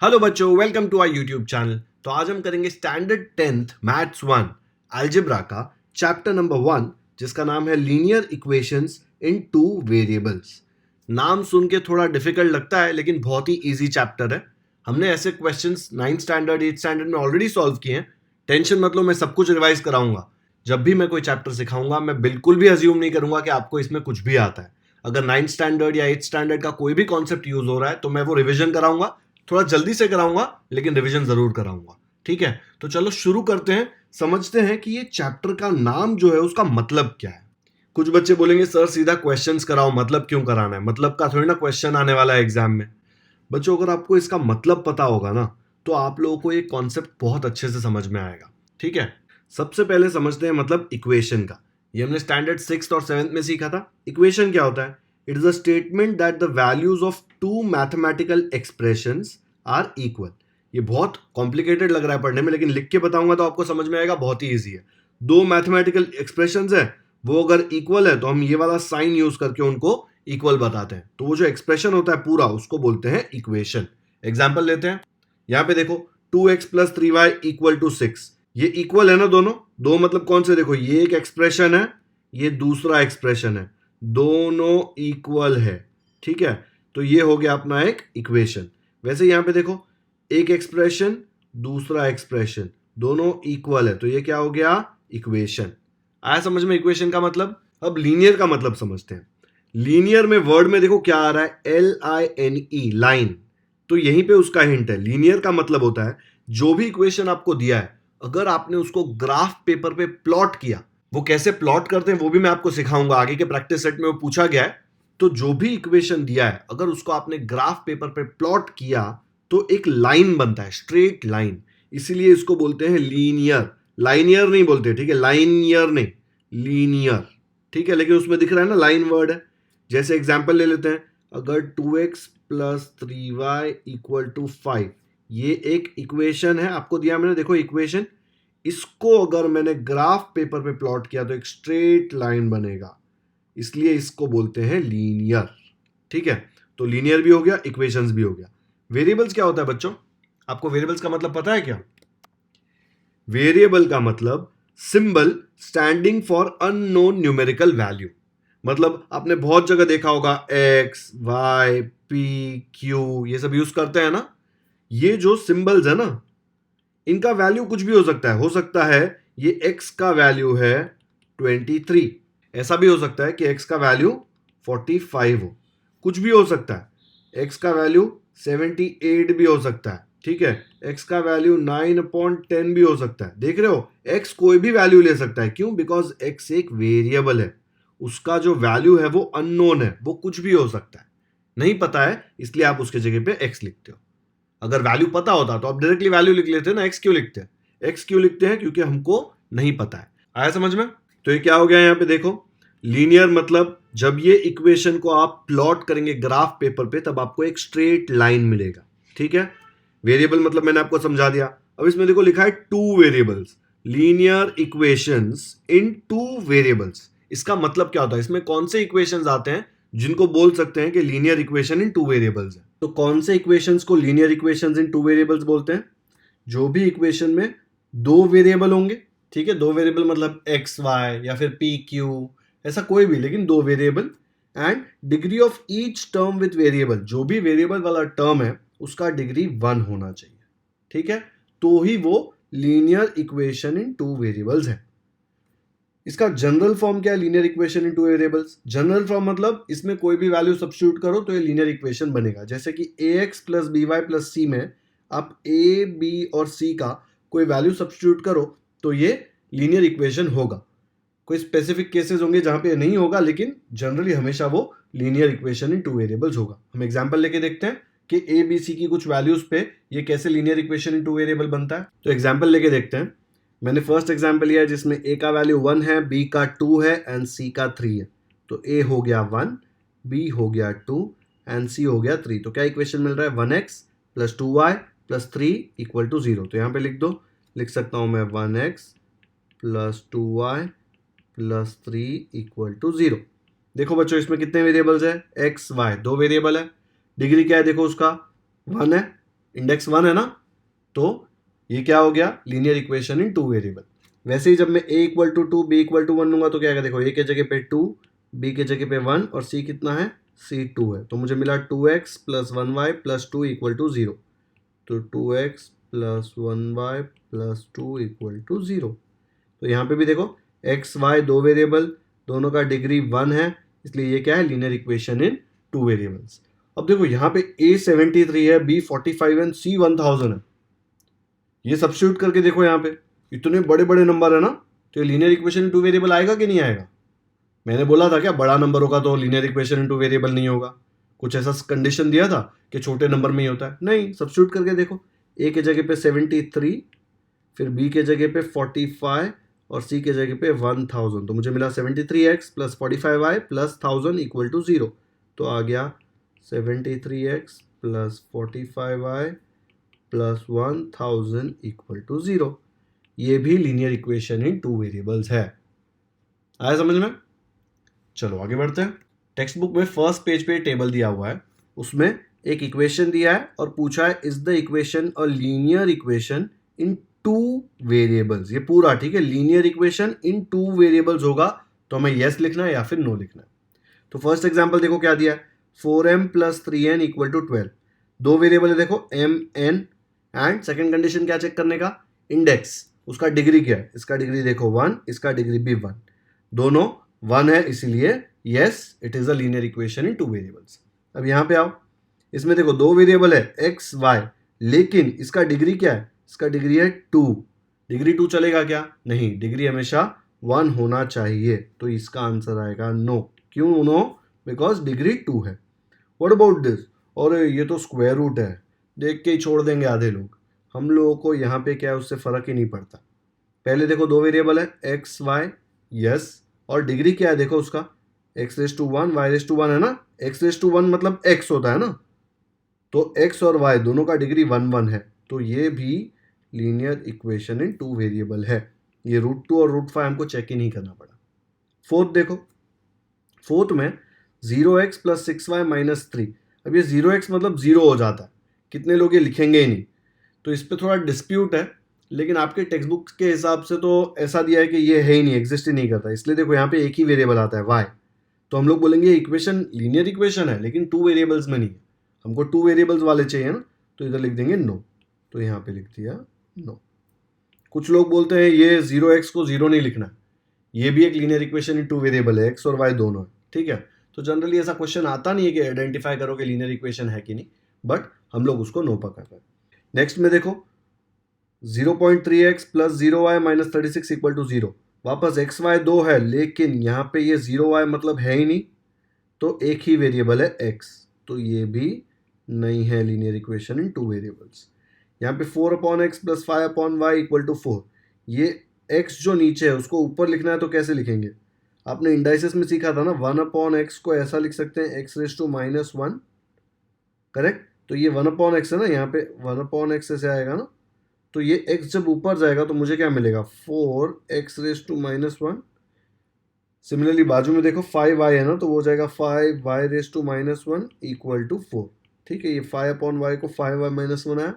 Hello बच्चों, welcome to our YouTube channel. तो आज हम करेंगे स्टैंडर्ड 10th मैथ्स 1 अलजेब्रा का चैप्टर नंबर 1, जिसका नाम है linear equations in two variables. नाम सुन के थोड़ा डिफिकल्ट लगता है, लेकिन बहुत ही इजी चैप्टर है। हमने ऐसे questions 9th standard 8th standard में ऑलरेडी सॉल्व किए हैं। टेंशन मत लो, मैं सब कुछ रिवाइज कराऊंगा। जब भी मैं कोई चैप्टर सिखाऊंगा, मैं बिल्कुल भी अज्यूम नहीं करूंगा कि आपको इसमें कुछ भी आता है। अगर 9th स्टैंडर्ड या 8th स्टैंडर्ड का कोई भी कॉन्सेप्ट यूज हो रहा है तो मैं वो रिविजन कराऊंगा। थोड़ा जल्दी से कराऊंगा, लेकिन रिवीजन जरूर कराऊंगा। ठीक है, तो चलो शुरू करते हैं। समझते हैं कि ये चैप्टर का नाम जो है उसका मतलब क्या है। कुछ बच्चे बोलेंगे सर सीधा क्वेश्चंस कराओ, मतलब क्यों कराना है? मतलब का थोड़ी ना क्वेश्चन आने वाला है एग्जाम में। बच्चों, अगर आपको इसका मतलब पता होगा ना, तो आप लोगों को ये कॉन्सेप्ट बहुत अच्छे से समझ में आएगा। ठीक है, सबसे पहले समझते हैं मतलब इक्वेशन का। ये हमने स्टैंडर्ड 6th और 7th में सीखा था। इक्वेशन क्या होता है? It is a statement that the values of two mathematical expressions are equal. ये बहुत कॉम्प्लिकेटेड लग रहा है पढ़ने में, लेकिन लिख के बताऊंगा तो आपको समझ में आएगा, बहुत ही ईजी है। दो मैथमेटिकल एक्सप्रेशंस है, वो अगर इक्वल है तो हम ये वाला साइन यूज करके उनको इक्वल बताते हैं। तो वो जो एक्सप्रेशन होता है पूरा, उसको बोलते हैं इक्वेशन। एग्जाम्पल लेते हैं। यहां पे देखो, 2x plus 3y equal to 6। ये इक्वल है ना दोनों? दो मतलब कौन से? देखो, ये एक एक्सप्रेशन है, ये दूसरा एक्सप्रेशन है, दोनों इक्वल है। ठीक है, तो ये हो गया अपना एक इक्वेशन। वैसे यहां पे देखो, एक एक्सप्रेशन, दूसरा एक्सप्रेशन, दोनों इक्वल है, तो ये क्या हो गया? इक्वेशन। आया समझ में इक्वेशन का मतलब? अब लीनियर का मतलब समझते हैं। लीनियर में वर्ड में देखो क्या आ रहा है, LINE, लाइन। तो यहीं पे उसका हिंट है। लीनियर का मतलब होता है जो भी इक्वेशन आपको दिया है, अगर आपने उसको ग्राफ पेपर पे प्लॉट किया। वो कैसे प्लॉट करते हैं वो भी मैं आपको सिखाऊंगा, आगे के प्रैक्टिस सेट में वो पूछा गया है। तो जो भी इक्वेशन दिया है, अगर उसको आपने ग्राफ पेपर पे प्लॉट किया तो एक लाइन बनता है, स्ट्रेट लाइन। इसीलिए इसको बोलते हैं लीनियर। लाइनियर नहीं बोलते, ठीक है? लाइनियर नहीं, लीनियर। ठीक है, लेकिन उसमें दिख रहा है ना लाइन वर्ड है। जैसे एग्जाम्पल ले लेते हैं, अगर 2x plus 3y equal to 5, ये एक इक्वेशन है, आपको दिया मैंने, देखो इक्वेशन। इसको अगर मैंने ग्राफ पेपर पे प्लॉट किया तो एक स्ट्रेट लाइन बनेगा, इसलिए इसको बोलते हैं लीनियर। ठीक है, तो लीनियर भी हो गया, इक्वेशंस भी हो गया। वेरिएबल्स क्या होता है बच्चों? आपको वेरिएबल्स का मतलब पता है क्या? वेरिएबल का मतलब symbol standing for unknown numerical value. मतलब आपने बहुत जगह देखा होगा, एक्स, वाई, पी, क्यू, ये सब यूज करते हैं ना। ये जो सिंबल्स है ना, इनका वैल्यू कुछ भी हो सकता है। हो सकता है ये x का वैल्यू है 23, ऐसा भी हो सकता है कि x का वैल्यू 45 हो। कुछ भी हो सकता है। x का वैल्यू 78 भी हो सकता है। ठीक है, x का वैल्यू 9/10 भी हो सकता है। देख रहे हो, x कोई भी वैल्यू ले सकता है। क्यों? बिकॉज x एक वेरिएबल है, उसका जो वैल्यू है वो अननोन है, वो कुछ भी हो सकता है। नहीं पता है, इसलिए आप उसके जगह पे x लिखते हो। अगर वैल्यू पता होता तो आप डायरेक्टली वैल्यू लिख लेते ना। एक्स क्यों लिखते हैं? एक्स क्यों लिखते हैं? क्योंकि हमको नहीं पता है। आया समझ में? तो ये क्या हो गया यहाँ पे देखो, लीनियर मतलब जब ये इक्वेशन को आप प्लॉट करेंगे ग्राफ पेपर पे, तब आपको एक स्ट्रेट लाइन मिलेगा। ठीक है, वेरिएबल मतलब मैंने आपको समझा दिया। अब इसमें देखो लिखा है two variables, linear equations in two variables. इसका मतलब क्या होता है? इसमें कौन से इक्वेशंस आते हैं जिनको बोल सकते हैं कि लीनियर इक्वेशन इन टू वेरिएबल्स है? तो कौन से इक्वेशंस को linear equations in two variables बोलते हैं? जो भी इक्वेशन में दो वेरिएबल होंगे। ठीक है, दो वेरिएबल मतलब एक्स वाई या फिर पी क्यू, ऐसा कोई भी, लेकिन दो variable. And degree of each term with variable, जो भी वेरिएबल वाला टर्म है उसका डिग्री 1 होना चाहिए। ठीक है, तो ही वो लीनियर इक्वेशन इन टू वेरिएबल्स है। इसका जनरल फॉर्म क्या है? लीनियर इक्वेशन इन टू वेरिएबल्स। जनरल फॉर्म मतलब इसमें कोई भी वैल्यू सब्स्टिट्यूट करो तो ये लीनियर इक्वेशन बनेगा। जैसे कि ax plus B Y plus C में आप a, b और c का कोई वैल्यू सब्स्टिट्यूट करो तो ये लीनियर इक्वेशन होगा। कोई स्पेसिफिक केसेस होंगे जहां पे नहीं होगा, लेकिन जनरली हमेशा वो लीनियर इक्वेशन इन टू वेरिएबल्स होगा। हम एग्जांपल लेके देखते हैं कि a, b, c की कुछ वैल्यूज पे ये कैसे लीनियर इक्वेशन इन टू वेरिएबल बनता है। तो एग्जांपल लेके देखते हैं। मैंने फर्स्ट एग्जांपल लिया है जिसमें a का वैल्यू 1 है, b का 2 है एंड c का 3 है। तो a हो गया 1, b हो गया 2 एंड c हो गया 3। तो क्या इक्वेशन मिल रहा है? 1x plus 2y plus 3 equal to 0। तो यहाँ पे लिख दो, लिख सकता हूँ मैं 1x plus 2y plus 3 equal to 0। देखो बच्चों, इसमें कितने वेरिएबल्स है? एक्स वाई, दो वेरिएबल है। डिग्री क्या है? देखो उसका 1 है। इंडेक्स 1 है ना, तो ये क्या हो गया, लीनियर इक्वेशन इन 2 वेरिएबल। वैसे ही जब मैं a equal to 2 b equal to 1 लूंगा तो क्या आएगा, देखो a के जगह पे 2, b के जगह पे 1 और c कितना है, c 2 है, तो मुझे मिला 2x plus 1y plus 2 equal to 0। तो 2x plus 1y plus 2 equal to 0। तो यहाँ पे भी देखो एक्स वाई दो वेरिएबल, दोनों का डिग्री 1 है, इसलिए ये क्या है, लीनियर इक्वेशन इन 2 वेरिएबल्स। अब देखो यहाँ पे a 73 है, b 45 एंड c 1000 है। ये सब्स्टिट्यूट करके देखो, यहाँ पे इतने बड़े बड़े नंबर है ना, तो ये लीनियर इक्वेशन इन 2 वेरिएबल आएगा कि नहीं आएगा। मैंने बोला था क्या, बड़ा नंबर होगा तो लीनियर इक्वेशन इन 2 वेरिएबल नहीं होगा, कुछ ऐसा कंडीशन दिया था कि छोटे नंबर में ही होता है। नहीं, सब्स्टिट्यूट करके देखो, a के जगह पे 73, फिर b के जगह पे 45 और c के जगह पे 1000, तो मुझे मिला 73x plus 45y plus 1000 equal to 0। तो आ गया 73x plus 45y plus 1000 equal to 0। ये भी लीनियर इक्वेशन इन 2 वेरिएबल्स है। आया समझ में? चलो आगे बढ़ते हैं। टेक्स्ट बुक में फर्स्ट पेज पे टेबल दिया हुआ है, उसमें एक इक्वेशन दिया है और पूछा है is the equation a linear equation in 2 variables. ये पूरा ठीक है, लीनियर इक्वेशन इन 2 वेरिएबल्स होगा तो हमें यस लिखना है या फिर नो लिखना है। तो फर्स्ट एग्जांपल देखो क्या दिया है, 4m plus 3n equal to 12। दो वेरिएबल है देखो m n, and second condition क्या चेक करने का, इंडेक्स, उसका डिग्री क्या है, इसका डिग्री देखो 1, इसका डिग्री भी 1, दोनों 1 है, इसीलिए yes it is a linear equation in 2 variables. अब यहाँ पे आओ, इसमें देखो दो वेरिएबल है x y, लेकिन इसका डिग्री क्या है, इसका डिग्री है 2। डिग्री 2 चलेगा क्या, नहीं, डिग्री हमेशा 1 होना चाहिए, तो इसका आंसर आएगा नो। क्यों नो, बिकॉज डिग्री 2 है। व्हाट अबाउट दिस, और ये तो स्क्वायर रूट है, देख के ही छोड़ देंगे आधे लोग। हम लोगों को यहाँ पे क्या है, उससे फर्क ही नहीं पड़ता। पहले देखो दो वेरिएबल है एक्स वाई, यस, और डिग्री क्या है देखो उसका, x raise to 1 y raise to 1 है ना, एक्स रेस टू 1 मतलब एक्स होता है ना, तो एक्स और वाई दोनों का डिग्री 1 1 है, तो ये भी लीनियर इक्वेशन इन 2 वेरिएबल है। ये √2 और √5 हमको चेक ही नहीं करना पड़ा। फोर्थ देखो, फोर्थ में 0x प्लस 6y माइनस 3। अब ये 0x मतलब 0 हो जाता है, कितने लोग ये लिखेंगे ही नहीं, तो इस पर थोड़ा डिस्प्यूट है, लेकिन आपके टेक्स्ट बुक के हिसाब से तो ऐसा दिया है कि ये है ही नहीं, एग्जिस्ट ही नहीं करता, इसलिए देखो यहाँ पे एक ही वेरिएबल आता है y, तो हम लोग बोलेंगे इक्वेशन लीनियर इक्वेशन है लेकिन 2 वेरिएबल्स में नहीं है, हमको 2 वेरिएबल्स वाले चाहिए ना, तो इधर लिख देंगे नो, तो यहाँ पे लिख दिया नो। कुछ लोग बोलते हैं ये 0x को 0 नहीं लिखना, ये भी एक लीनियर इक्वेशन इन 2 वेरिएबल है, x और y दोनों है, ठीक है। तो जनरली ऐसा क्वेश्चन आता नहीं है कि आइडेंटिफाई करो कि लीनियर इक्वेशन है कि नहीं, बट हम लोग उसको नो पकड़ रहे हैं। नेक्स्ट में देखो 0.3x plus 0y minus 36 equal to 0। वापस एक्स वाई दो है, लेकिन यहाँ पे ये 0y मतलब है ही नहीं, तो एक ही वेरिएबल है x, तो ये भी नहीं है लीनियर इक्वेशन इन 2 वेरिएबल्स। यहाँ पे 4/x plus 5/y equal to 4, ये x जो नीचे है उसको ऊपर लिखना है तो कैसे लिखेंगे, आपने इंडाइसिस में सीखा था ना, 1/x को ऐसा लिख सकते हैं x raise to minus 1, correct. तो ये 1/x है ना, यहाँ पे 1/x ऐसे आएगा ना, तो ये x जब ऊपर जाएगा तो मुझे क्या मिलेगा, 4x race to minus 1। Similarly बाजू में देखो 5y है ना, तो वो हो जाएगा 5y raise to minus 1 equal to 4, ठीक है। ये 5/y को 5y माइनस 1 आया।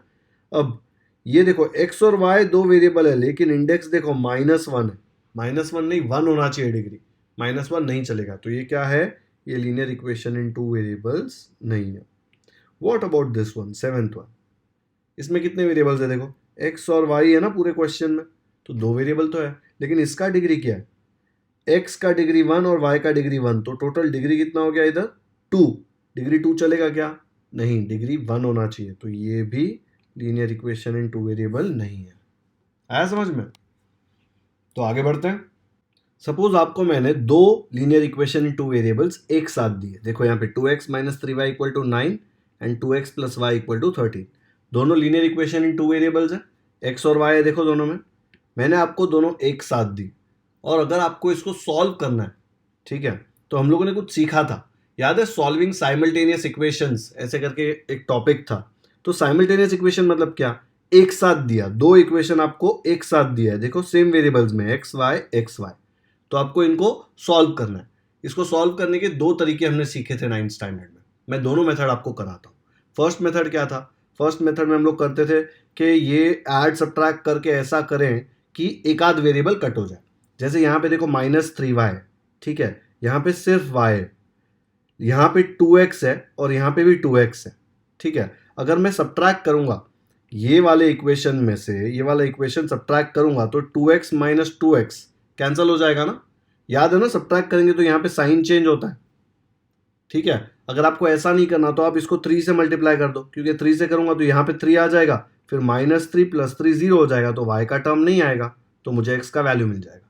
अब ये देखो x और y दो वेरिएबल है, लेकिन इंडेक्स देखो -1 है, -1 नहीं 1 होना चाहिए डिग्री, -1 नहीं चलेगा, तो ये क्या है, ये लीनियर इक्वेशन इन 2 वेरिएबल्स नहीं है। What about this one, seventh one, इसमें कितने वेरिएबल्स है देखो, x और y है ना पूरे क्वेश्चन में, तो दो वेरिएबल तो है, लेकिन इसका डिग्री क्या है, x का डिग्री 1 और y का डिग्री 1, तो टोटल डिग्री कितना हो गया इधर 2। डिग्री 2 चलेगा क्या, नहीं, डिग्री 1 होना चाहिए, तो ये भी लीनियर इक्वेशन इन 2 वेरिएबल नहीं है। आया समझ में? तो आगे बढ़ते हैं। सपोज आपको मैंने दो लीनियर इक्वेशन इन 2 वेरिएबल्स एक साथ दिए, देखो यहाँ पे 2x minus 3y equal to 9 and 2x plus y equal to 13। दोनों लीनियर इक्वेशन इन 2 वेरिएबल्स है, x और y है देखो दोनों में, मैंने आपको दोनों एक साथ दी, और अगर आपको इसको सॉल्व करना है, ठीक है, तो हम लोगों ने कुछ सीखा था, याद है, सॉल्विंग साइमल्टेनियस इक्वेशंस ऐसे करके एक टॉपिक था। तो साइमल्टेनियस इक्वेशन मतलब क्या, एक साथ दिया, दो इक्वेशन आपको एक साथ दिया है, देखो सेम वेरिएबल्स में एक्स वाई, तो आपको इनको सॉल्व करना है। इसको सॉल्व करने के दो तरीके हमने सीखे थे 9th स्टैंडर्ड में, मैं दोनों मेथड आपको कराता हूँ। फर्स्ट मेथड क्या था, फर्स्ट मेथड में हम लोग करते थे कि ये ऐड सब्ट्रैक्ट करके ऐसा करें कि एक आध वेरिएबल कट हो जाए। जैसे यहाँ पे देखो -3y, ठीक है, यहाँ पे सिर्फ y है, यहाँ पे 2x है और यहाँ पे भी 2x है, ठीक है। अगर मैं सब्ट्रैक्ट करूंगा ये वाले इक्वेशन में से ये वाला इक्वेशन सब्ट्रैक्ट करूंगा तो 2x माइनस 2x कैंसिल हो जाएगा ना। याद है ना, सब्ट्रैक्ट करेंगे तो यहाँ पे साइन चेंज होता है, ठीक है। अगर आपको ऐसा नहीं करना तो आप इसको 3 से मल्टीप्लाई कर दो, क्योंकि 3 से करूंगा तो यहाँ पे 3 आ जाएगा, फिर -3 + 3 0 हो जाएगा, तो y का टर्म नहीं आएगा, तो मुझे x का वैल्यू मिल जाएगा।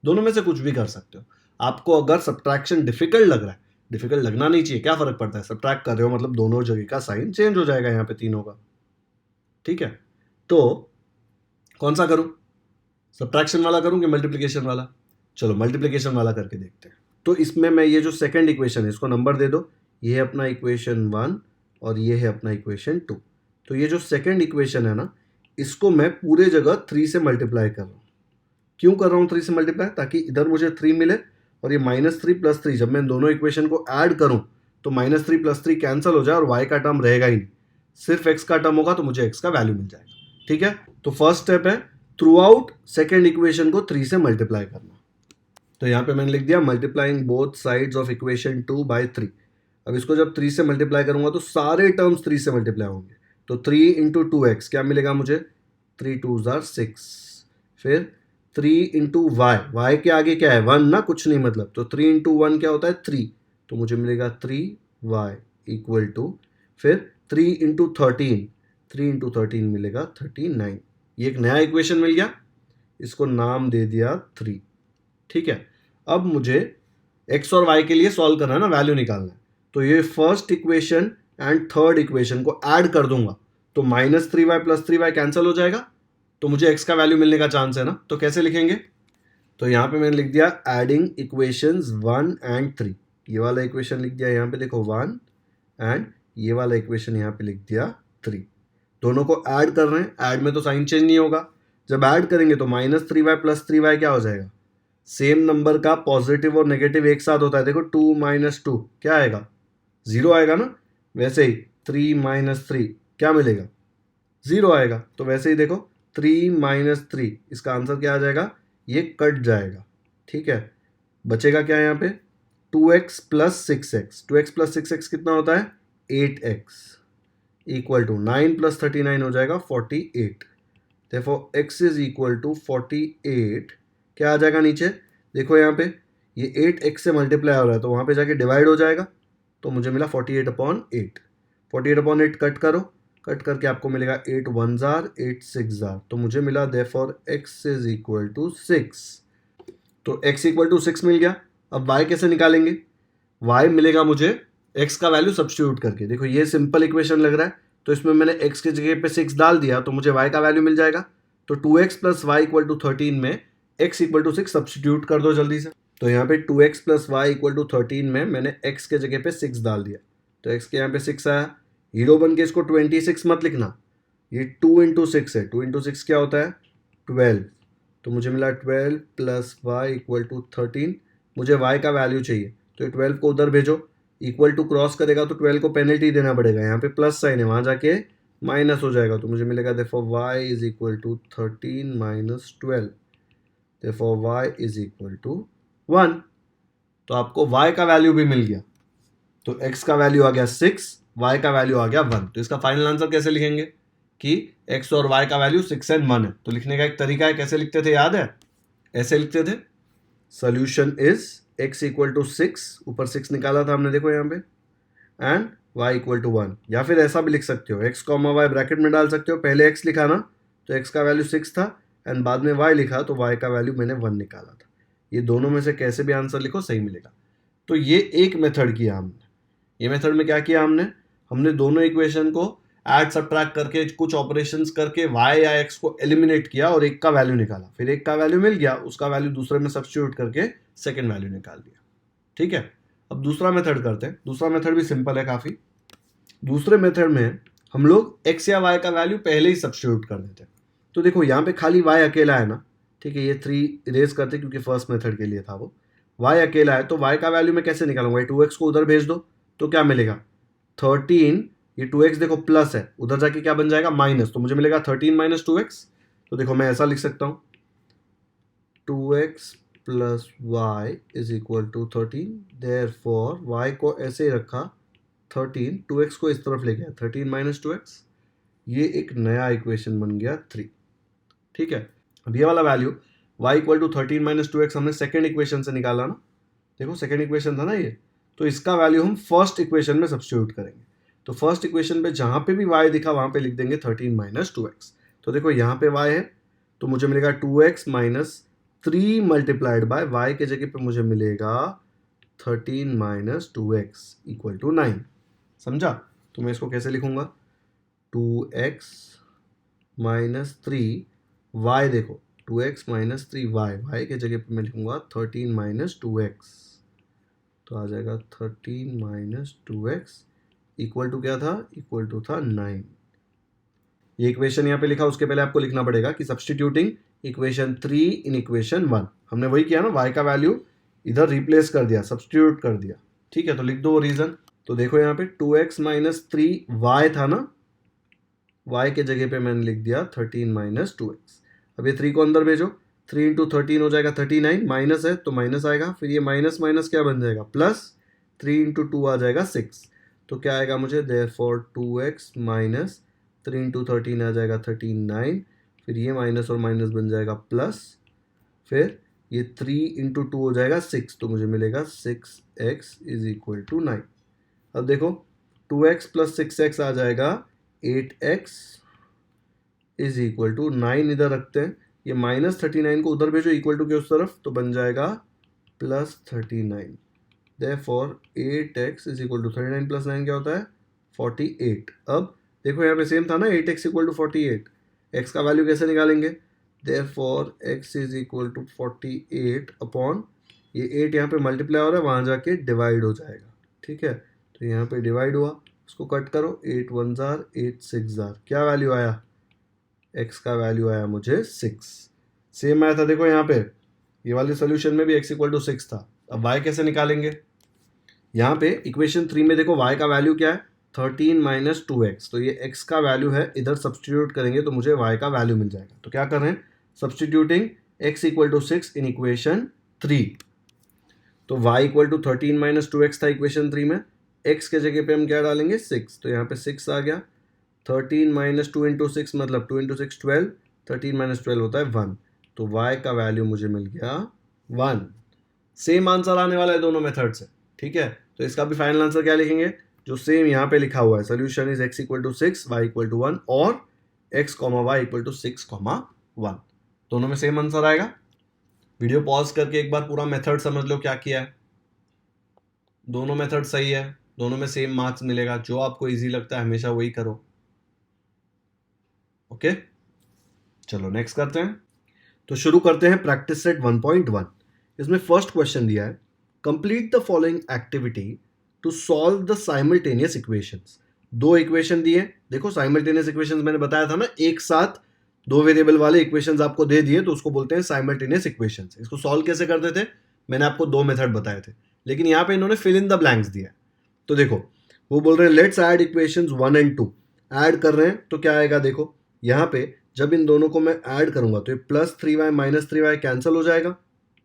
दोनों में से कुछ भी कर सकते हो। आपको अगर सब्ट्रैक्शन डिफिकल्ट लग रहा है, डिफिकल्ट लगना नहीं चाहिए, क्या फर्क पड़ता है, सब्ट्रैक्ट कर रहे हो मतलब दोनों जगह का साइन चेंज हो जाएगा यहाँ पे तीनों का, ठीक है। तो कौन सा करूं, सब्ट्रैक्शन वाला करूं कि मल्टीप्लिकेशन वाला? चलो मल्टीप्लिकेशन वाला करके देखते हैं। तो इसमें मैं ये जो सेकंड इक्वेशन है इसको नंबर दे दो, ये है अपना इक्वेशन 1 और ये है अपना इक्वेशन 2। तो ये जो सेकंड इक्वेशन है ना, इसको मैं पूरे जगह 3 से मल्टीप्लाई कर रहा हूँ। क्यों कर रहा हूँ 3 से मल्टीप्लाई? ताकि इधर मुझे 3 मिले और ये -3 + 3 जब मैं दोनों इक्वेशन को ऐड करूँ तो -3 + 3 कैंसिल हो जाए और y का टर्म रहेगा ही नहीं, सिर्फ x का टर्म होगा, तो मुझे x का वैल्यू मिल जाएगा, ठीक है। तो फर्स्ट स्टेप है थ्रू आउट सेकेंड इक्वेशन को 3 से मल्टीप्लाई करना। तो यहाँ पे मैंने लिख दिया multiplying both sides of equation 2 by 3। अब इसको जब 3 से मल्टीप्लाई करूंगा तो सारे टर्म्स 3 से मल्टीप्लाई होंगे, तो 3 × 2x क्या मिलेगा मुझे, 3 2s are 6, फिर 3 × y के आगे क्या है 1 ना, कुछ नहीं मतलब, तो 3 × 1 क्या होता है 3, तो मुझे मिलेगा 3y इक्वल टू, फिर 3 × 13, 3 × 13 मिलेगा 39। ये एक नया इक्वेशन मिल गया, इसको नाम दे दिया 3, ठीक है। अब मुझे x और y के लिए सॉल्व करना है ना, वैल्यू निकालना है, तो ये first equation and third equation को ऐड कर दूंगा, तो -3y + 3y कैंसिल हो जाएगा, तो मुझे x का वैल्यू मिलने का चांस है ना। तो कैसे लिखेंगे, तो यहाँ पे मैंने लिख दिया एडिंग इक्वेशंस 1 एंड 3। ये वाला इक्वेशन लिख दिया यहाँ पे देखो 1 एंड ये वाला इक्वेशन यहाँ पे लिख दिया 3। दोनों को ऐड कर रहे हैं, ऐड में तो साइन चेंज नहीं होगा, जब ऐड करेंगे तो -3y + 3y क्या हो जाएगा, सेम नंबर का पॉजिटिव और नेगेटिव एक साथ होता है, देखो 2 - 2 क्या आएगा, 0 आएगा ना। वैसे ही 3 - 3 क्या मिलेगा, 0 आएगा। तो वैसे ही देखो 3 - 3 इसका आंसर क्या आ जाएगा, ये कट जाएगा, ठीक है। बचेगा क्या यहाँ पे 2x + 6x, 2x + 6x कितना होता है 8x इक्वल टू 9 + 39 हो जाएगा 48। Therefore x is equal to 48, क्या आ जाएगा नीचे, देखो यहाँ पे ये 8x से मल्टीप्लाई हो रहा है तो वहाँ पे जाके डिवाइड हो जाएगा, तो मुझे मिला 48/8। 48/8 कट करो, कट करके आपको मिलेगा 8 1s are 8 6s are, तो मुझे मिला therefore x is equal to 6। तो x इक्वल टू 6 मिल गया। अब y कैसे निकालेंगे, y मिलेगा मुझे x का वैल्यू सब्स्टिट्यूट करके। देखो ये सिंपल इक्वेशन लग रहा है, तो इसमें मैंने x की जगह पे 6 डाल दिया तो मुझे y का वैल्यू मिल जाएगा। तो 2x + y = 13 में x = 6 सब्स्टिट्यूट कर दो जल्दी से। तो यहाँ पे 2x + y = 13 में मैंने x के जगह पे 6 डाल दिया, तो x के यहाँ पे 6 आया। हीरो बन के इसको 26 मत लिखना, ये 2 × 6 है, 2 × 6 क्या होता है 12, तो मुझे मिला 12 + y = 13। मुझे y का वैल्यू चाहिए, तो 12 को उधर भेजो, इक्वल टू क्रॉस करेगा तो 12 को पेनल्टी देना पड़ेगा, यहाँ पे प्लस साइन है, वहाँ जाके माइनस हो जाएगा, तो मुझे मिलेगा therefore y is equal to 13 - 12, therefore y is equal to 1। तो आपको y का वैल्यू भी मिल गया, तो x का वैल्यू आ गया 6, y का वैल्यू आ गया 1। तो इसका फाइनल आंसर कैसे लिखेंगे कि x और y का वैल्यू 6 एंड 1 है। तो लिखने का एक तरीका है, कैसे लिखते थे याद है, ऐसे लिखते थे, सोल्यूशन इज x = 6, ऊपर 6 निकाला था हमने देखो यहाँ पे, एंड y = 1, या फिर ऐसा भी लिख सकते हो x, y ब्रैकेट में डाल सकते हो, पहले x लिखा ना तो x का वैल्यू 6 था एंड बाद में y लिखा तो y का वैल्यू मैंने 1 निकाला था। ये दोनों में से कैसे भी आंसर लिखो सही मिलेगा। तो ये एक मेथड किया हमने। ये मेथड में क्या किया हमने दोनों इक्वेशन को ऐड सब्ट्रैक्ट करके कुछ ऑपरेशंस करके y या x को एलिमिनेट किया और एक का वैल्यू निकाला, फिर एक का वैल्यू मिल गया, उसका वैल्यू दूसरे में सब्स्टिट्यूट करके सेकंड वैल्यू निकाल दिया, ठीक है। अब दूसरा मेथड करते हैं, दूसरा मेथड भी सिंपल है काफ़ी। दूसरे मेथड में हम लोग x या y का वैल्यू पहले ही सब्स्टिट्यूट कर देते हैं। तो देखो यहाँ पे खाली y अकेला है ना, ठीक है, ये 3 इरेज करते क्योंकि फर्स्ट मेथड के लिए था वो, y अकेला है तो y का वैल्यू मैं कैसे निकालूंगा, 2x को उधर भेज दो तो क्या मिलेगा 13 ये 2x देखो प्लस है, उधर जाके क्या बन जाएगा माइनस, तो मुझे मिलेगा 13 माइनस 2x। तो देखो मैं ऐसा लिख सकता हूँ 2x plus y is equal to 13, therefore y को ऐसे ही रखा 13, 2x को इस तरफ ले गया 13 माइनस 2x, ये एक नया इक्वेशन बन गया 3। ठीक है, अब ये वाला value y equal to 13 minus 2x हमने सेकेंड इक्वेशन से निकाला ना, देखो सेकेंड इक्वेशन था ना ये, तो इसका वैल्यू हम फर्स्ट इक्वेशन में सब्स्टिट्यूट करेंगे। तो फर्स्ट इक्वेशन पे जहां पे भी y दिखा वहां पे लिख देंगे 13 माइनस 2x। तो देखो यहाँ पे y है तो मुझे मिलेगा 2x minus 3 multiplied by y के जगह पे मुझे मिलेगा 13 माइनस 2x इक्वल टू 9। समझा? तो मैं इसको कैसे लिखूंगा 2x माइनस 3y, देखो 2x माइनस 3y के जगह पे मैं लिखूंगा 13 माइनस 2x, तो आ जाएगा 13 माइनस 2x इक्वल टू क्या था, इक्वल टू था 9। ये इक्वेशन यहाँ पे लिखा, उसके पहले आपको लिखना पड़ेगा कि सब्स्टिट्यूटिंग इक्वेशन 3 इन इक्वेशन 1, हमने वही किया ना, y का वैल्यू इधर रिप्लेस कर दिया, सब्स्टिट्यूट कर दिया। ठीक है, तो लिख दो रीजन। तो देखो यहाँ पे 2x माइनस 3y था ना, y के जगह पे मैंने लिख दिया 13 माइनस 2x। अब ये 3 को अंदर भेजो, 3 इंटू 13 हो जाएगा 39, माइनस है तो माइनस आएगा, फिर ये माइनस माइनस क्या बन जाएगा प्लस, 3 इंटू 2 आ जाएगा 6, तो क्या आएगा मुझे देयरफॉर 2x माइनस 3 इंटू 13 आ जाएगा 39, फिर ये माइनस और माइनस बन जाएगा प्लस, फिर ये 3 इंटू 2 हो जाएगा 6, तो मुझे मिलेगा 6x इज इक्वल टू 9। अब देखो 2x प्लस 6x आ जाएगा 8x इज इक्वल टू 9, इधर रखते हैं, ये माइनस 39 को उधर भेजो इक्वल टू के उस तरफ, तो बन जाएगा plus 39। Therefore 8x is equal to 39 plus 9 क्या होता है 48। अब देखो यहाँ पे सेम था ना 8x इक्वल टू 48, x का वैल्यू कैसे निकालेंगे, therefore x is equal to 48 upon ये 8 यहाँ पे मल्टीप्लाई हो रहा है, वहाँ जाके डिवाइड हो जाएगा। ठीक है, तो यहाँ पे डिवाइड हुआ, उसको कट करो, 8 1 जार 8 6 जार, क्या वैल्यू आया, x का वैल्यू आया मुझे 6। सेम आया था देखो यहाँ पे, ये वाले सोल्यूशन में भी x इक्वल टू 6 था। अब y कैसे निकालेंगे, यहाँ पे इक्वेशन 3 में देखो y का वैल्यू क्या है 13 माइनस 2x, तो ये x का वैल्यू है, इधर सब्सटीट्यूट करेंगे तो मुझे y का वैल्यू मिल जाएगा। तो क्या कर रहे हैं, substituting x equal to 6 in equation 3, तो y equal to 13 minus 2x था इक्वेशन 3 में, x के जगह पे हम क्या डालेंगे 6, तो यहाँ पे 6 आ गया, 13 माइनस 2 इंटू 6 मतलब 2 इंटू 6 12, 13 माइनस 12 होता है 1, तो y का वैल्यू मुझे मिल गया 1। सेम आंसर आने वाला है दोनों मेथड से। ठीक है, तो इसका भी फाइनल आंसर क्या लिखेंगे, जो सेम यहाँ पे लिखा हुआ है, solution is x equal to 6 y equal to 1 और x comma y equal to 6 comma 1, दोनों में सेम आंसर आएगा। वीडियो पॉज करके एक बार पूरा मेथड समझ लो क्या किया है, दोनों मेथड सही है, दोनों में सेम मार्क्स मिलेगा, जो आपको इजी लगता है हमेशा वही करो। ओके, चलो नेक्स्ट करते हैं। तो शुरू करते हैं प्रैक्टिस सेट 1.1। इसमें फर्स्ट क्वेश्चन दिया है, complete the following activity to solve the simultaneous equations. दो इक्वेशन दिए, देखो साइमल्टेनियस इक्वेशंस मैंने बताया था ना, एक साथ दो वेरिएबल वाले इक्वेशंस आपको दे दिए तो उसको बोलते हैं साइमल्टेनियस इक्वेशंस। इसको सॉल्व कैसे करते थे, मैंने आपको दो मेथड बताए थे, लेकिन यहाँ पे इन्होंने फिल इन द ब्लैंक्स दिया है। तो देखो वो बोल रहे हैं let's add equations 1 and 2, add कर रहे हैं तो क्या आएगा, देखो यहाँ पे जब इन दोनों को मैं ऐड करूंगा तो ये plus 3y minus 3y cancel हो जाएगा।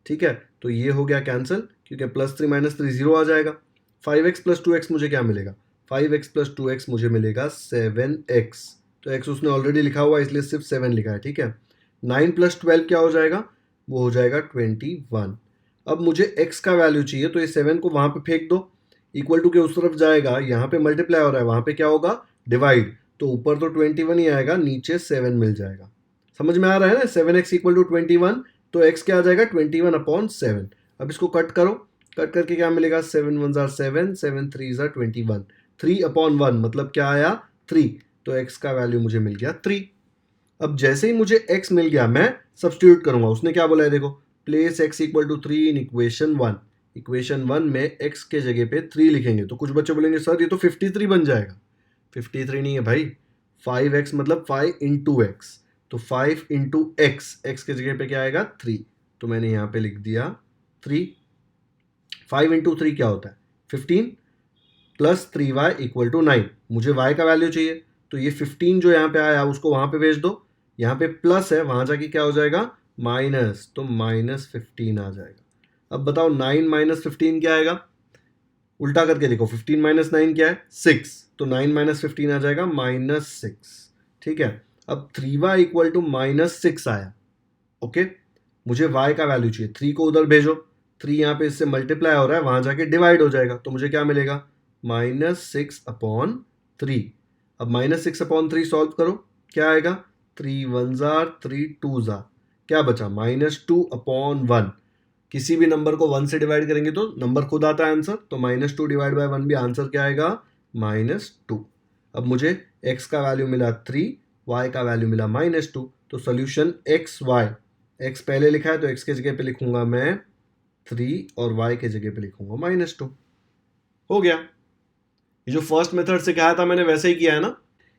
ठीक है, तो ये हो गया कैंसिल, क्योंकि प्लस 3 माइनस 3 0 आ जाएगा। 5x प्लस 2x मुझे क्या मिलेगा, 5x प्लस 2x मुझे मिलेगा 7x, तो x उसने ऑलरेडी लिखा हुआ है इसलिए सिर्फ 7 लिखा है। ठीक है, 9 प्लस 12 क्या हो जाएगा, वो हो जाएगा 21। अब मुझे x का वैल्यू चाहिए, तो ये 7 को वहाँ पे फेंक दो, इक्वल टू के उस तरफ जाएगा, यहाँ पे मल्टीप्लाई हो रहा है, वहाँ पे क्या होगा डिवाइड, तो ऊपर तो 21 ही आएगा, नीचे 7 मिल जाएगा। समझ में आ रहा है ना, 7x इक्वल टू 21, तो x क्या आ जाएगा 21 अपॉन 7। अब इसको कट करो, कट करके क्या मिलेगा, 7 1 जार 7, 7 3 जार 21, 3 अपॉन 1 मतलब क्या आया 3, तो x का वैल्यू मुझे मिल गया 3। अब जैसे ही मुझे x मिल गया मैं सब्स्टिट्यूट करूंगा, उसने क्या बोला है देखो, place x equal to 3 in equation 1। Equation 1 में x के जगह पे 3 लिखेंगे, तो कुछ बच्चे बोलेंगे सर ये तो 53 बन जाएगा। 53 नहीं है भाई, 5x मतलब 5 इंटू x, तो 5 इंटू x, x के जगह पे क्या आएगा 3, तो मैंने यहाँ पे लिख दिया 3। 5 इंटू 3 क्या होता है 15, प्लस 3y इक्वल टू 9। मुझे y का वैल्यू चाहिए, तो ये 15 जो यहाँ पे आया उसको वहाँ पे भेज दो, यहाँ पे प्लस है, वहाँ जाके क्या हो जाएगा माइनस, तो -15 आ जाएगा। अब बताओ 9 माइनस 15 क्या आएगा, उल्टा करके देखो, 15 माइनस 9 क्या है 6, तो 9 माइनस 15 आ जाएगा -6। ठीक है, अब 3y इक्वल टू -6 आया। ओके, मुझे y का वैल्यू चाहिए, 3 को उधर भेजो, 3 यहाँ पे इससे मल्टीप्लाई हो रहा है, वहाँ जाके डिवाइड हो जाएगा, तो मुझे क्या मिलेगा -6/3। अब -6/3 सॉल्व करो, क्या आएगा 3 1 जार 3 2 जार, क्या बचा -2/1। किसी भी नंबर को 1 से डिवाइड करेंगे तो नंबर खुद आता है आंसर, तो -2 डिवाइड बाय 1 भी आंसर क्या आएगा -2। अब मुझे x का वैल्यू मिला 3, y का वैल्यू मिला -2, तो सोल्यूशन x y, x पहले लिखा है तो x के जगह पे लिखूंगा मैं 3 और y के जगह पे लिखूंगा -2। हो गया। ये जो फर्स्ट मेथड से कहा था मैंने वैसे ही किया है ना,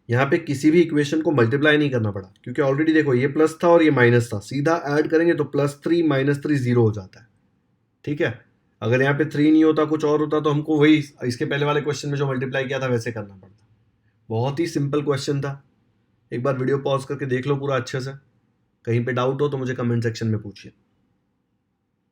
यहाँ पे किसी भी इक्वेशन को मल्टीप्लाई नहीं करना पड़ा, क्योंकि ऑलरेडी देखो ये प्लस था और ये माइनस था, सीधा ऐड करेंगे तो +3 -3 0 हो जाता है। ठीक है, अगर यहाँ पे 3 नहीं होता कुछ और होता तो हमको वही इसके पहले वाले क्वेश्चन में जो मल्टीप्लाई किया था वैसे करना पड़ता। बहुत ही सिंपल क्वेश्चन था, एक बार वीडियो पॉज करके देख लो पूरा अच्छे से, कहीं पे डाउट हो तो मुझे कमेंट सेक्शन में पूछिए।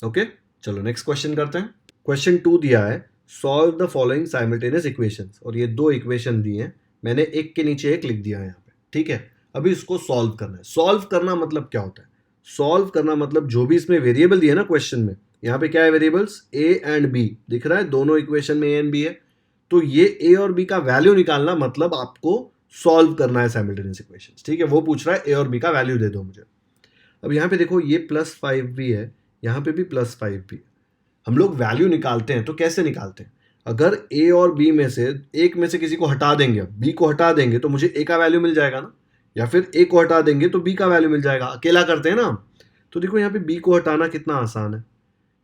ओके, चलो नेक्स्ट क्वेश्चन करते हैं। क्वेश्चन 2 दिया है, solve the following simultaneous equations, और ये 2 इक्वेशन दिए हैं, मैंने एक के नीचे एक लिख दिया है यहाँ पे। ठीक है, अभी इसको सॉल्व करना है। सॉल्व करना मतलब क्या होता है, सॉल्व करना मतलब जो भी इसमें वेरिएबल दिए ना क्वेश्चन में, यहाँ पे क्या है वेरिएबल्स a एंड b दिख रहा है, दोनों इक्वेशन में a एंड b है, तो ये a और b का वैल्यू निकालना मतलब आपको सॉल्व करना है साइमल्टेनियस इक्वेशंस। ठीक है, वो पूछ रहा है a और b का वैल्यू दे दो मुझे। अब यहाँ पे देखो ये +5b है, यहाँ पे भी +5b है। हम लोग वैल्यू निकालते हैं तो कैसे निकालते हैं, अगर a और b में से एक में से किसी को हटा देंगे, b को हटा देंगे तो मुझे a का वैल्यू मिल जाएगा ना, या फिर a को हटा देंगे तो b का वैल्यू मिल जाएगा, अकेला करते हैं ना हम। तो देखो यहाँ पे b को हटाना कितना आसान है,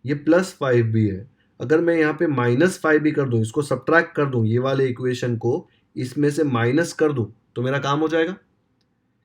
ये +5b है, अगर मैं यहाँ पे -5b कर दूं, इसको सब्ट्रैक्ट कर दूं, ये वाले इक्वेशन को इसमें से माइनस कर दूं, तो मेरा काम हो जाएगा,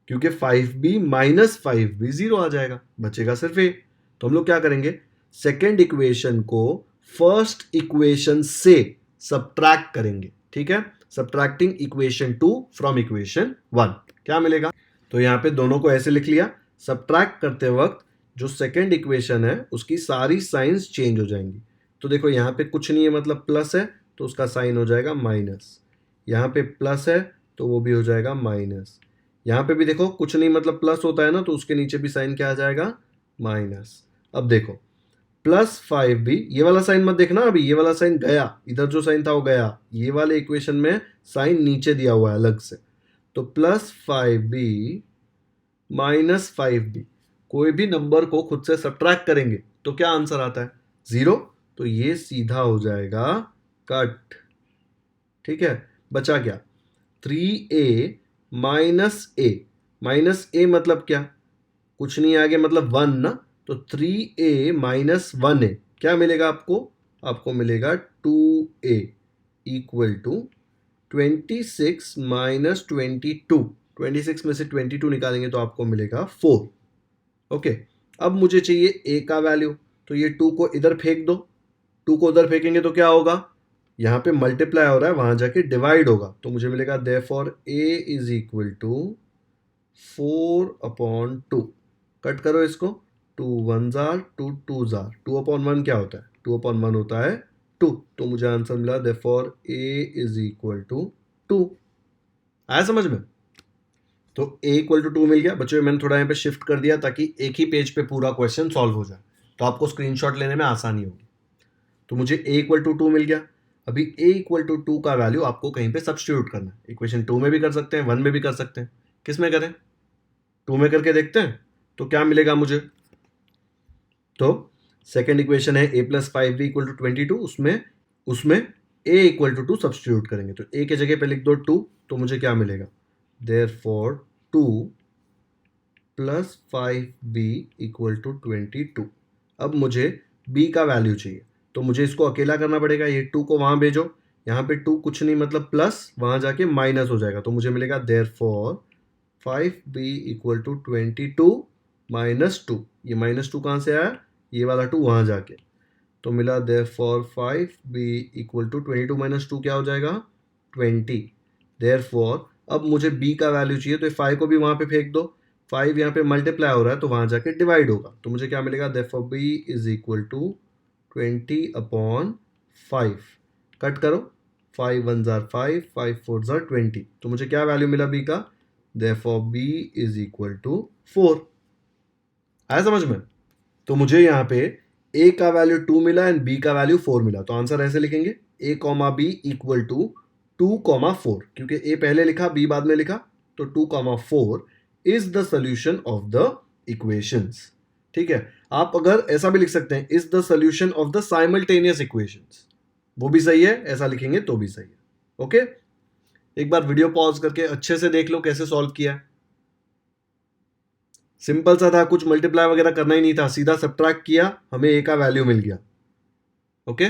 क्योंकि 5b -5b 0 आ जाएगा, बचेगा सिर्फ a। तो हम लोग क्या करेंगे, सेकेंड इक्वेशन को फर्स्ट इक्वेशन से सब्ट्रैक्ट करेंगे। ठीक है, सब्ट्रैक्टिंग इक्वेशन 2 फ्रॉम इक्वेशन 1, क्या मिलेगा, तो यहाँ पे दोनों को ऐसे लिख लिया, सब्ट्रैक्ट करते वक्त जो सेकेंड इक्वेशन है उसकी सारी साइंस चेंज हो जाएंगी। तो देखो यहाँ पे कुछ नहीं है मतलब प्लस है, तो उसका साइन हो जाएगा माइनस, यहाँ पे प्लस है तो वो भी हो जाएगा माइनस, यहाँ पे भी देखो कुछ नहीं मतलब प्लस होता है ना, तो उसके नीचे भी साइन क्या आ जाएगा माइनस। अब देखो +5b, ये वाला साइन मत देखना, अभी ये वाला साइन गया, इधर जो साइन था वो गया, ये वाले इक्वेशन में साइन नीचे दिया हुआ है अलग से, तो +5b -5b, कोई भी नंबर को खुद से सब्ट्रैक्ट करेंगे तो क्या आंसर आता है 0, तो ये सीधा हो जाएगा कट। ठीक है, बचा क्या 3a -a मतलब क्या, कुछ नहीं आगे मतलब 1 ना, तो 3a -1a क्या मिलेगा आपको, आपको मिलेगा 2a इक्वल टू 26 - 22, 26 में से 22 निकालेंगे तो आपको मिलेगा 4। ओके, अब मुझे चाहिए a का वैल्यू, तो ये 2 को इधर फेंक दो, 2 को उधर फेंकेंगे तो क्या होगा, यहाँ पे मल्टीप्लाई हो रहा है, वहां जाके डिवाइड होगा, तो मुझे मिलेगा therefore a is equal to 4/2। Cut करो इसको, 2 1 जार 2 2 जार, 2/1 क्या होता है, 2/1 होता है 2, तो मुझे आंसर मिला therefore a is equal to 2। आया समझ में, तो a इक्वल टू 2 मिल गया। बच्चों मैंने थोड़ा यहाँ पे शिफ्ट कर दिया ताकि एक ही पेज पे पूरा क्वेश्चन सॉल्व हो जाए, तो आपको स्क्रीनशॉट लेने में आसानी होगी। तो मुझे a इक्वल टू 2 मिल गया। अभी a इक्वल टू 2 का वैल्यू आपको कहीं पे सब्स्टिट्यूट करना है, इक्वेशन 2 में भी कर सकते हैं, 1 में भी कर सकते हैं, किस में करें, 2 में करके देखते हैं तो क्या मिलेगा मुझे। तो सेकेंड इक्वेशन है a + 5b = 22, उसमें a इक्वल टू 2 सब्स्टिट्यूट करेंगे, तो a के जगह पे लिख दो 2, तो मुझे क्या मिलेगा देयरफॉर 2 + 5b = 22। अब मुझे b का वैल्यू चाहिए, तो मुझे इसको अकेला करना पड़ेगा, ये 2 को वहाँ भेजो, यहाँ पे 2 कुछ नहीं मतलब प्लस, वहाँ जाके माइनस हो जाएगा, तो मुझे मिलेगा देयरफॉर 5b = 22 - 2, ये -2 कहाँ से आया, ये वाला 2 वहाँ जाके, तो मिला therefore 5b equal to 22 minus 2 क्या हो जाएगा 20। देयरफॉर अब मुझे b का वैल्यू चाहिए, तो 5 को भी वहाँ पे फेंक दो, 5 यहाँ पे मल्टीप्लाई हो रहा है तो वहाँ जाके डिवाइड होगा, तो मुझे क्या मिलेगा therefore b is equal to 20/5। Cut करो, 5 1 जार 5, 5 4 जार 20, तो मुझे क्या वैल्यू मिला b का, therefore b is equal to 4। आया समझ में? तो मुझे यहाँ पे a का वैल्यू 2 मिला एंड b का वैल्यू 4 मिला, तो आंसर ऐसे लिखेंगे a comma b equal to 2,4, क्योंकि a पहले लिखा b बाद में लिखा, तो 2,4 is the solution of the equations. ठीक है, आप अगर ऐसा भी लिख सकते हैं is the solution of the simultaneous equations, वो भी सही है, ऐसा लिखेंगे तो भी सही है। ओके, एक बार वीडियो पॉज करके अच्छे से देख लो कैसे सॉल्व किया है। सिंपल सा था, कुछ मल्टीप्लाई वगैरह करना ही नहीं था, सीधा सब्ट्रैक्ट किया, हमें a का वैल्यू मिल गया। ओके,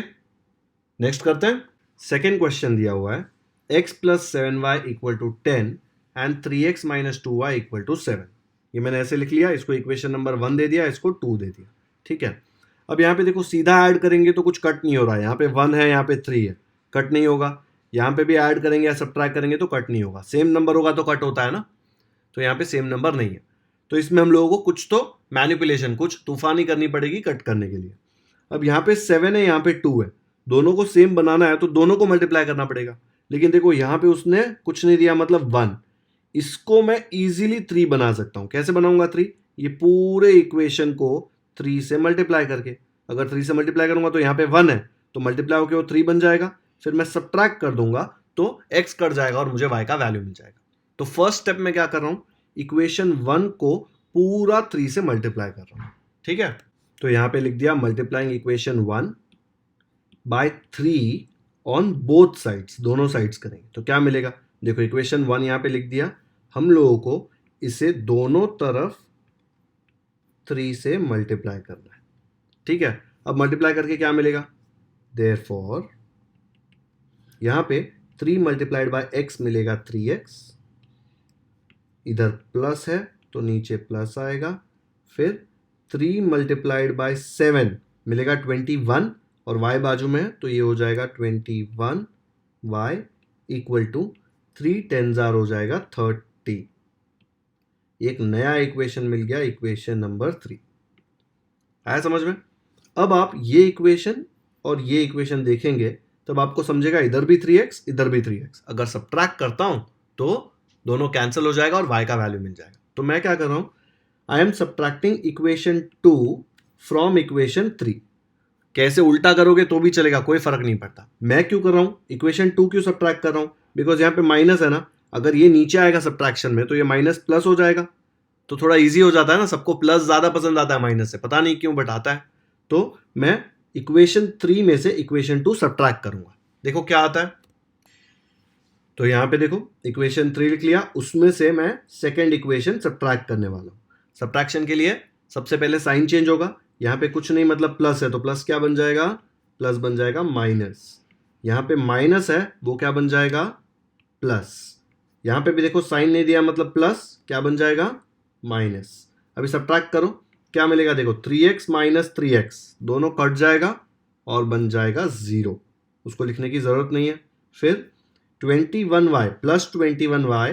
नेक्स्ट करते हैं। सेकेंड क्वेश्चन दिया हुआ है x plus 7y equal to 10 and 3x minus 2y equal to 7। ये मैंने ऐसे लिख लिया, इसको इक्वेशन नंबर 1 दे दिया, इसको 2 दे दिया। ठीक है, अब यहाँ पे देखो सीधा ऐड करेंगे तो कुछ कट नहीं हो रहा है, यहाँ पे 1 है, यहाँ पे 3 है, कट नहीं होगा। यहाँ पे भी ऐड करेंगे या सब्ट्रैक्ट करेंगे तो कट नहीं होगा, सेम नंबर होगा तो कट होता है ना, तो यहाँ पे सेम नंबर नहीं है, तो इसमें हम लोगों को कुछ तो मैनिपुलेशन, कुछ तूफानी करनी पड़ेगी कट करने के लिए। अब यहाँ पे 7 है, यहाँ पे 2 है, दोनों को सेम बनाना है तो दोनों को मल्टीप्लाई करना पड़ेगा, लेकिन देखो यहाँ पे उसने कुछ नहीं दिया, मतलब 1, इसको मैं इजीली 3 बना सकता हूँ। कैसे बनाऊंगा 3? ये पूरे इक्वेशन को 3 से मल्टीप्लाई करके, अगर 3 से मल्टीप्लाई करूंगा तो यहाँ पे 1 है, तो मल्टीप्लाई होकर वो 3 बन जाएगा, फिर मैं सब्ट्रैक्ट कर दूंगा तो x कट जाएगा और मुझे y का वैल्यू मिल जाएगा। तो फर्स्ट स्टेप में क्या कर रहा हूँ, इक्वेशन 1 को पूरा 3 से मल्टीप्लाई कर रहा हूँ। ठीक है, तो यहाँ पे लिख दिया multiplying equation 1 by 3 on both sides, दोनों साइड्स करेंगे तो क्या मिलेगा, देखो इक्वेशन 1 यहाँ पे लिख दिया, हम लोगों को इसे दोनों तरफ 3 से मल्टीप्लाई करना है। ठीक है, अब मल्टीप्लाई करके क्या मिलेगा, देयरफॉर यहाँ पे 3 मल्टीप्लाइड बाय x मिलेगा 3x, इधर प्लस है तो नीचे प्लस आएगा, फिर 3 मल्टीप्लाइड बाय 7 मिलेगा 21 और y बाजू में है तो ये हो जाएगा 21y इक्वल टू 3 10 जार हो जाएगा 30। एक नया इक्वेशन मिल गया, इक्वेशन नंबर 3। आया समझ में? अब आप ये इक्वेशन और ये इक्वेशन देखेंगे तब आपको समझेगा इधर भी 3x इधर भी 3x, अगर सब्ट्रैक्ट करता हूं तो दोनों कैंसिल हो जाएगा और y का वैल्यू मिल जाएगा। तो मैं क्या कर रहा हूं, I am subtracting equation 2 from equation 3। कैसे उल्टा करोगे तो भी चलेगा, कोई फर्क नहीं पड़ता। मैं क्यों कर रहा हूं इक्वेशन 2 क्यों सब्ट्रैक्ट कर रहा हूं, बिकॉज यहाँ पे माइनस है ना, अगर ये नीचे आएगा सब्ट्रैक्शन में तो ये माइनस प्लस हो जाएगा, तो थोड़ा इजी हो जाता है ना, सबको प्लस ज्यादा पसंद आता है माइनस से, पता नहीं क्यों बट आता है। तो मैं इक्वेशन 3 में से इक्वेशन 2 सब्ट्रैक्ट करूंगा, देखो क्या आता है। तो यहां पे देखो इक्वेशन 3 लिख लिया, उसमें से मैं सेकेंड इक्वेशन सब्ट्रैक्ट करने वाला हूं। सब्ट्रैक्शन के लिए सबसे पहले साइन चेंज होगा, यहाँ पे कुछ नहीं मतलब प्लस है तो प्लस क्या बन जाएगा, प्लस बन जाएगा माइनस, यहाँ पे माइनस है वो क्या बन जाएगा प्लस, यहाँ पे भी देखो साइन नहीं दिया मतलब प्लस, क्या बन जाएगा माइनस। अभी सब्ट्रैक्ट करो क्या मिलेगा, देखो 3x माइनस 3x दोनों कट जाएगा और बन जाएगा 0, उसको लिखने की जरूरत नहीं है। फिर 21y plus 21y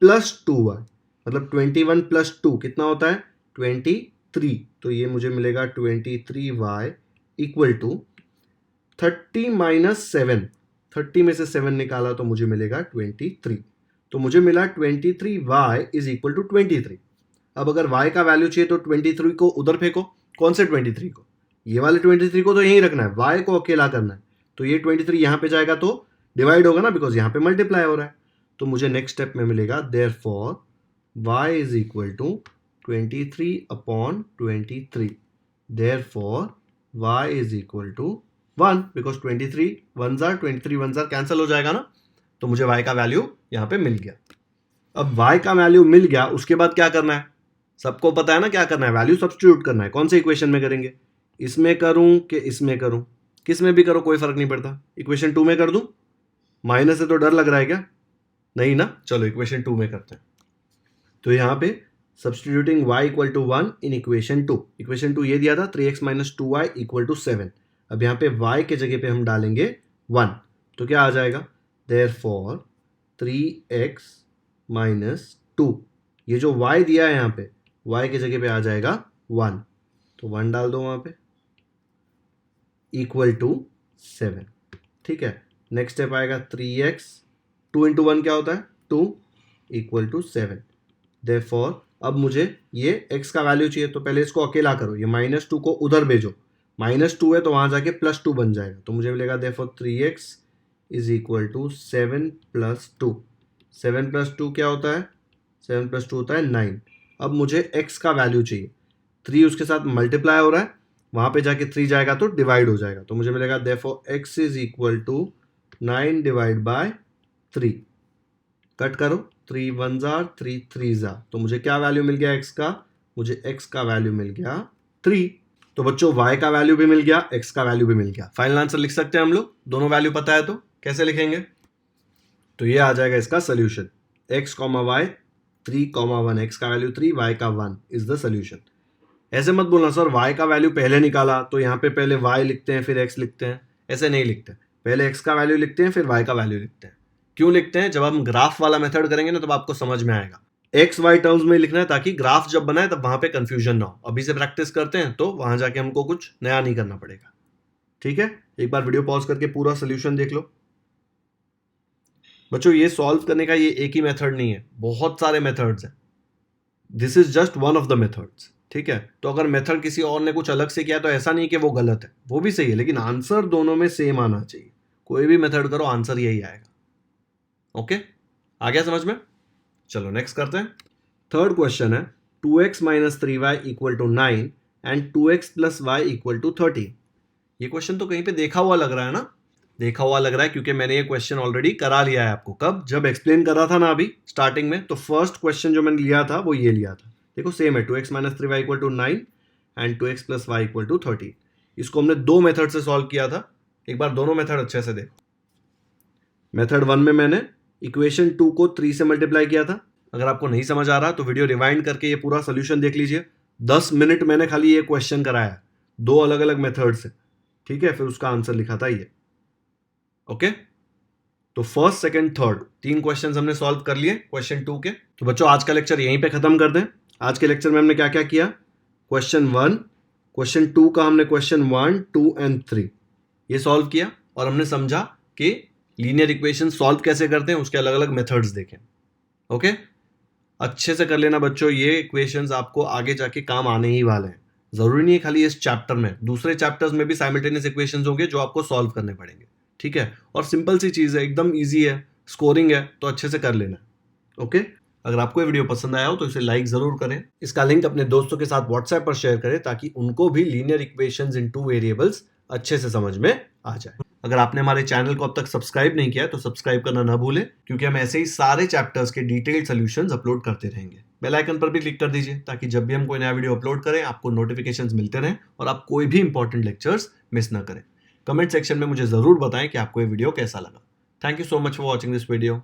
plus 2y, मतलब 21 प्लस 2 कितना होता है 23, तो ये मुझे मिलेगा 23y इक्वल टू 30 माइनस 7, 30 में से 7 निकाला तो मुझे मिलेगा 23, तो मुझे मिला 23y इज इक्वल टू 23। अब अगर y का वैल्यू चाहिए तो 23 को उधर फेंको, कौन से 23 को, ये वाले 23 को तो यहीं रखना है, y को अकेला करना है, तो ये 23 यहाँ पे जाएगा तो डिवाइड होगा ना, बिकॉज यहाँ पे मल्टीप्लाई हो रहा है। तो मुझे नेक्स्ट स्टेप में मिलेगा therefore y is equal to 23/23, therefore y is equal to 1, because 23 1 जार कैंसिल हो जाएगा ना, तो मुझे y का वैल्यू यहाँ पे मिल गया। अब y का वैल्यू मिल गया, उसके बाद क्या करना है, सबको पता है ना क्या करना है, वैल्यू सब्स्टिट्यूट करना है। कौन से इक्वेशन में करेंगे, इसमें करूं कि इसमें करूं, किस में भी करो कोई फर्क नहीं पड़ता। इक्वेशन 2 में कर दूं, माइनस से तो डर लग रहा है क्या, नहीं ना, चलो इक्वेशन 2 में करते हैं। तो यहाँ पे substituting y equal to 1 in equation 2, equation 2 ये दिया था 3x minus 2y equal to 7। अब यहाँ पे y के जगह पे हम डालेंगे 1, तो क्या आ जाएगा, देयरफॉर 3x माइनस 2, ये जो y दिया है यहाँ पे y के जगह पे आ जाएगा 1, तो 1 डाल दो वहाँ पे, इक्वल टू 7। ठीक है, नेक्स्ट स्टेप आएगा 3x, 2 इंटू 1 क्या होता है 2, इक्वल टू 7। देयरफॉर अब मुझे ये x का वैल्यू चाहिए, तो पहले इसको अकेला करो, ये -2 को उधर भेजो, -2 है तो वहाँ जाके +2 बन जाएगा, तो मुझे मिलेगा therefore 3x is equal to 7 + 2। 7 + 2 क्या होता है, 7 + 2 होता है 9। अब मुझे x का वैल्यू चाहिए, 3 उसके साथ मल्टीप्लाई हो रहा है, वहाँ पे जाके 3 जाएगा तो डिवाइड हो जाएगा, तो मुझे मिलेगा therefore x is equal to 9 divide by 3। Cut करो, 3 1 जार 3 3 जार, तो मुझे क्या वैल्यू मिल गया x का, मुझे x का वैल्यू मिल गया 3। तो बच्चों y का वैल्यू भी मिल गया, x का वैल्यू भी मिल गया। फाइनल आंसर लिख सकते हैं हम लोग, दोनों वैल्यू पता है तो कैसे लिखेंगे, तो ये आ जाएगा इसका सोल्यूशन, x, y 3, 1, x का वैल्यू 3, y का 1 इज द सोल्यूशन। ऐसे मत बोलना सर y का वैल्यू पहले निकाला तो यहाँ पे पहले y लिखते हैं फिर x लिखते हैं, ऐसे नहीं लिखते, पहले x का वैल्यू लिखते हैं फिर y का वैल्यू लिखते हैं। क्यों लिखते हैं, जब हम ग्राफ वाला मेथड करेंगे ना तब आपको समझ में आएगा, एक्स वाई टर्म्स में लिखना है ताकि ग्राफ जब बनाए तब वहां पे कंफ्यूजन ना हो। अभी से प्रैक्टिस करते हैं तो वहां जाके हमको कुछ नया नहीं करना पड़ेगा। ठीक है, एक बार वीडियो पॉज करके पूरा सोल्यूशन देख लो। बच्चों ये सॉल्व करने का ये एक ही मेथड नहीं है, बहुत सारे मेथड्स हैं, this is just one of the methods. ठीक है, तो अगर मेथड किसी और ने कुछ अलग से किया तो ऐसा नहीं कि वो गलत है, वो भी सही है, लेकिन आंसर दोनों में सेम आना चाहिए। कोई भी मेथड करो आंसर यही आएगा। ओके, आ गया समझ में? चलो नेक्स्ट करते हैं। थर्ड क्वेश्चन है 2x minus 3y equal to 9 and 2x plus y equal to 13। ये क्वेश्चन तो कहीं पे देखा हुआ लग रहा है ना, देखा हुआ लग रहा है क्योंकि मैंने ये क्वेश्चन ऑलरेडी करा लिया है आपको। कब, जब एक्सप्लेन कर रहा था ना अभी स्टार्टिंग में, तो फर्स्ट क्वेश्चन जो मैंने लिया था वो ये लिया था। देखो सेम है, 2x minus 3y equal to 9 and 2x plus y equal to 13। इसको हमने दो मेथड से सॉल्व किया था, एक बार दोनों मेथड अच्छे से देखो। मेथड 1 में मैंने इक्वेशन 2 को 3 से मल्टीप्लाई किया था। अगर आपको नहीं समझ आ रहा तो वीडियो रिवाइंड करके ये पूरा सोल्यूशन देख लीजिए। 10 मिनट मैंने खाली ये क्वेश्चन कराया, दो अलग अलग मेथड से। ठीक है, फिर उसका आंसर लिखा था ये। ओके, तो फर्स्ट, सेकंड, थर्ड 3 क्वेश्चंस हमने सॉल्व कर लिए क्वेश्चन 2 के। तो बच्चों आज का लेक्चर यहीं पे खत्म कर दें। आज के लेक्चर में हमने क्या क्या किया, क्वेश्चन 1, क्वेश्चन 2 का हमने क्वेश्चन 1, 2 एंड 3 ये सॉल्व किया, और हमने समझा कि लीनियर इक्वेशन सॉल्व कैसे करते हैं, उसके अलग अलग मेथड्स देखें। ओके, अच्छे से कर लेना बच्चों, ये इक्वेशंस आपको आगे जाके काम आने ही वाले हैं। जरूरी नहीं है खाली इस चैप्टर में, दूसरे चैप्टर्स में भी साइमल्टेनियस इक्वेशंस होंगे जो आपको सॉल्व करने पड़ेंगे। ठीक है, और सिंपल सी चीज है, एकदम इजी है, स्कोरिंग है, तो अच्छे से कर लेना। ओके, अगर आपको ये वीडियो पसंद आया हो तो इसे लाइक जरूर करें। इसका लिंक अपने दोस्तों के साथ व्हाट्सएप पर शेयर करें ताकि उनको भी लीनियर इक्वेशंस इन 2 वेरिएबल्स अच्छे से समझ में आ जाए। अगर आपने हमारे चैनल को अब तक सब्सक्राइब नहीं किया है तो सब्सक्राइब करना ना भूलें, क्योंकि हम ऐसे ही सारे चैप्टर्स के डिटेल्ड सॉल्यूशंस अपलोड करते रहेंगे। बेल आइकन पर भी क्लिक कर दीजिए ताकि जब भी हम कोई नया वीडियो अपलोड करें आपको नोटिफिकेशंस मिलते रहें और आप कोई भी इंपॉर्टेंट लेक्चर्स मिस ना करें। कमेंट सेक्शन में मुझे जरूर बताएं कि आपको ये वीडियो कैसा लगा। Thank you so much for watching this video.